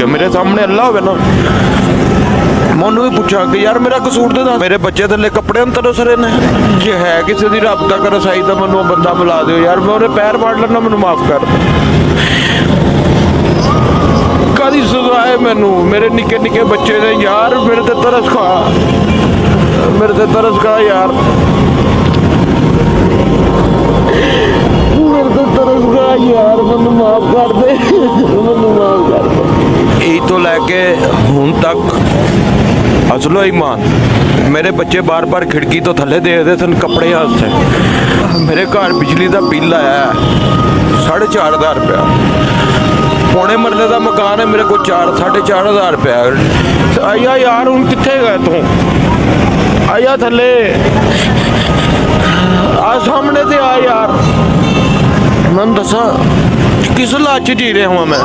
के मेरे सामने अल्लाह होवे ना मैं ਉਹਨੂੰ ਵੀ ਪੁੱਛਾਂ ਕਿ ਯਾਰ ਮੇਰਾ ਕਸੂਰ ਤੇ ਦੱਸ। ਮੇਰੇ ਬੱਚੇ ਥੱਲੇ ਕੱਪੜੇ ਨੂੰ ਤਰਸ ਰਹੇ ਨੇ। ਜੇ ਹੈ ਕਿਸੇ ਦੀ ਰੱਬ ਦਾ ਕਰ ਸਾਈ ਤਾਂ ਮੈਨੂੰ ਉਹ ਬੰਦਾ ਮਿਲਾ ਦਿਓ ਯਾਰ, ਮੈਂ ਉਹਦੇ ਪੈਰ ਪਾੜ ਲੈਣਾ, ਮੈਨੂੰ ਮਾਫ ਕਰ। ਕਾਦੀ ਸਜ਼ਾ ਹੈ ਮੈਨੂੰ? ਮੇਰੇ ਨਿੱਕੇ ਨਿੱਕੇ ਬੱਚੇ ਨੇ ਯਾਰ, ਮੇਰੇ ਤੇ ਤਰਸ ਖਾ, ਮੇਰੇ ਤੇ ਤਰਸ ਖਾ ਯਾਰ, ਮੇਰੇ ਤੇ ਤਰਸ ਖਾ ਯਾਰ, ਮੈਨੂੰ ਮਾਫ ਕਰ ਦੇ, ਮੈਨੂੰ ਮਾਫ ਕਰ ਦੇ। ਇਹ ਤੋਂ ਲੈ ਕੇ ਹੁਣ ਤੱਕ ਅਸਲੋ ਈਮਾਨ ਮੇਰੇ ਬੱਚੇ ਬਾਰ ਬਾਰ ਖਿੜਕੀ ਤੋਂ ਥੱਲੇ ਦੇਖਦੇ ਸਨ ਕੱਪੜੇ ਵਾਸਤੇ। ਮੇਰੇ ਘਰ ਬਿਜਲੀ ਦਾ ਬਿੱਲ ਆਇਆ 4,500 ਰੁਪਇਆ, ਪੌਣੇ ਮਰਲੇ ਦਾ ਮਕਾਨ ਹੈ, ਮੇਰੇ ਕੋਲ 4,500 ਰੁਪਇਆ। ਆਇਆ ਯਾਰ ਹੁਣ ਕਿੱਥੇ ਗਏ ਤੂੰ? ਆਇਆ ਥੱਲੇ ਆ ਸਾਹਮਣੇ ਤੇ ਆ ਯਾਰ, ਮੈਨੂੰ ਦੱਸਾਂ ਕਿਸ ਹਾਲਾਤ 'ਚ ਜੀ ਰਿਹਾ ਹਾਂ ਮੈਂ।